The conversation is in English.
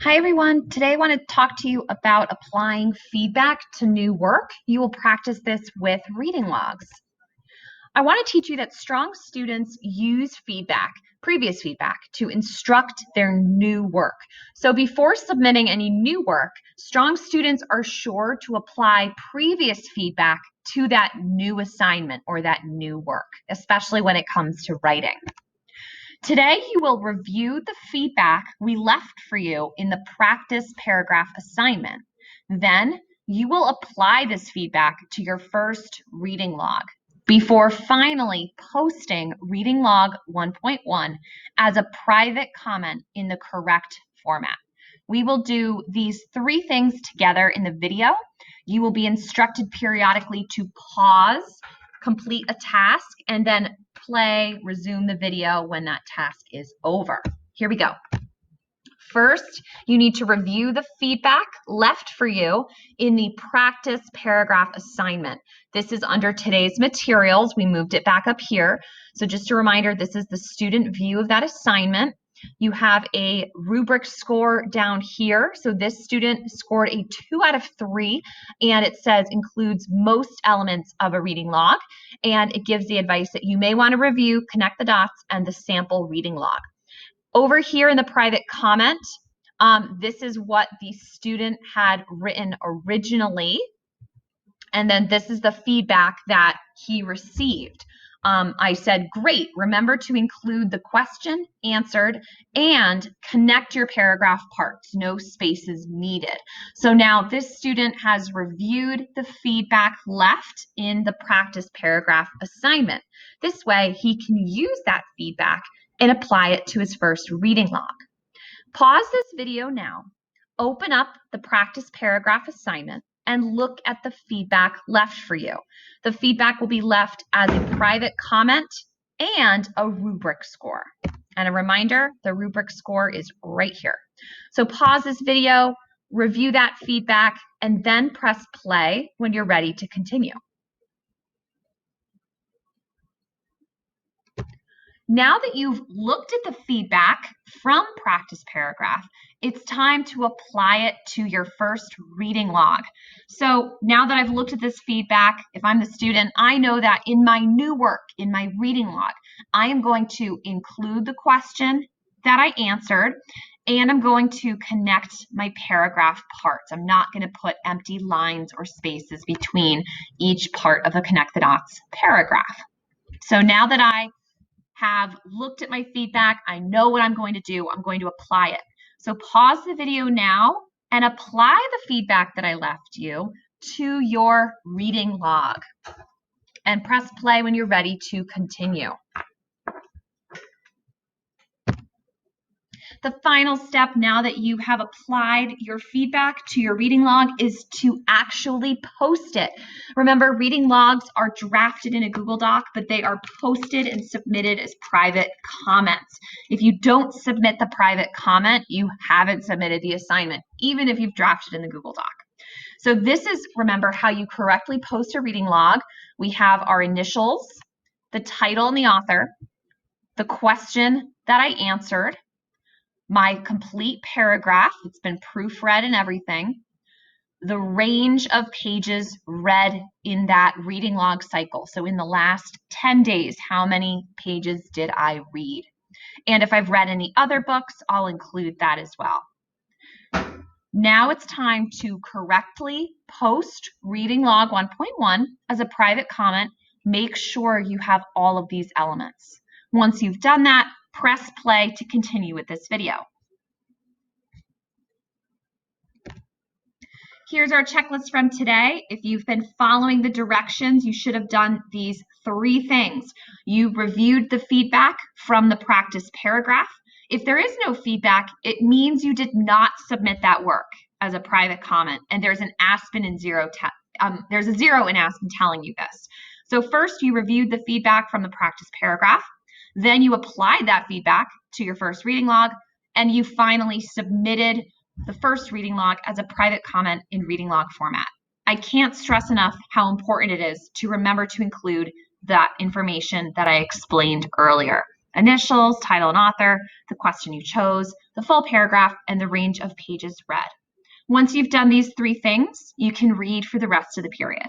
Hi everyone, today I want to talk to you about applying feedback to new work. You will practice this with reading logs. I want to teach you that strong students use feedback, previous feedback, to instruct their new work. So before submitting any new work, strong students are sure to apply previous feedback to that new assignment or that new work, especially when it comes to writing. Today, you will review the feedback we left for you in the practice paragraph assignment. Then, you will apply this feedback to your first reading log before finally posting reading log 1.1 as a private comment in the correct format. We will do these three things together in the video. You will be instructed periodically to pause, complete a task, and then resume the video when that task is over. Here we go. First, you need to review the feedback left for you in the practice paragraph assignment. This is under today's materials. We moved it back up here. So just a reminder, this is the student view of that assignment. You have a rubric score down here. So this student scored a 2 out of 3, and it says includes most elements of a reading log, and it gives the advice that you may want to review, connect the dots, and the sample reading log. Over here in the private comment, this is what the student had written originally, and then this is the feedback that he received. I said, great, remember to include the question answered and connect your paragraph parts, no spaces needed. So now this student has reviewed the feedback left in the practice paragraph assignment. This way he can use that feedback and apply it to his first reading log. Pause this video now, open up the practice paragraph assignment, and look at the feedback left for you. The feedback will be left as a private comment and a rubric score. And a reminder, the rubric score is right here. So pause this video, review that feedback, and then press play when you're ready to continue. Now that you've looked at the feedback from practice paragraph, it's time to apply it to your first reading log. So now that I've looked at this feedback, if I'm the student, I know that in my new work, in my reading log, I am going to include the question that I answered, and I'm going to connect my paragraph parts. I'm not going to put empty lines or spaces between each part of the connect the dots paragraph. So now that I have looked at my feedback, I know what I'm going to do. I'm going to apply it. So pause the video now and apply the feedback that I left you to your reading log. And press play when you're ready to continue. The final step, now that you have applied your feedback to your reading log, is to actually post it. Remember, reading logs are drafted in a Google Doc, but they are posted and submitted as private comments. If you don't submit the private comment, you haven't submitted the assignment, even if you've drafted in the Google Doc. So this is, remember, how you correctly post a reading log. We have our initials, the title and the author, the question that I answered, my complete paragraph, it's been proofread and everything, the range of pages read in that reading log cycle. So in the last 10 days, how many pages did I read? And if I've read any other books, I'll include that as well. Now it's time to correctly post reading log 1.1 as a private comment. Make sure you have all of these elements. Once you've done that, press play to continue with this video. Here's our checklist from today. If you've been following the directions, you should have done these three things. You reviewed the feedback from the practice paragraph. If there is no feedback, it means you did not submit that work as a private comment, and there's an Aspen and there's a zero in Aspen telling you this. So first, you reviewed the feedback from the practice paragraph, then you applied that feedback to your first reading log, and you finally submitted the first reading log as a private comment in reading log format. I can't stress enough how important it is to remember to include that information that I explained earlier. initials, title and author, the question you chose, the full paragraph, and the range of pages read. Once you've done these 3 things, you can read for the rest of the period.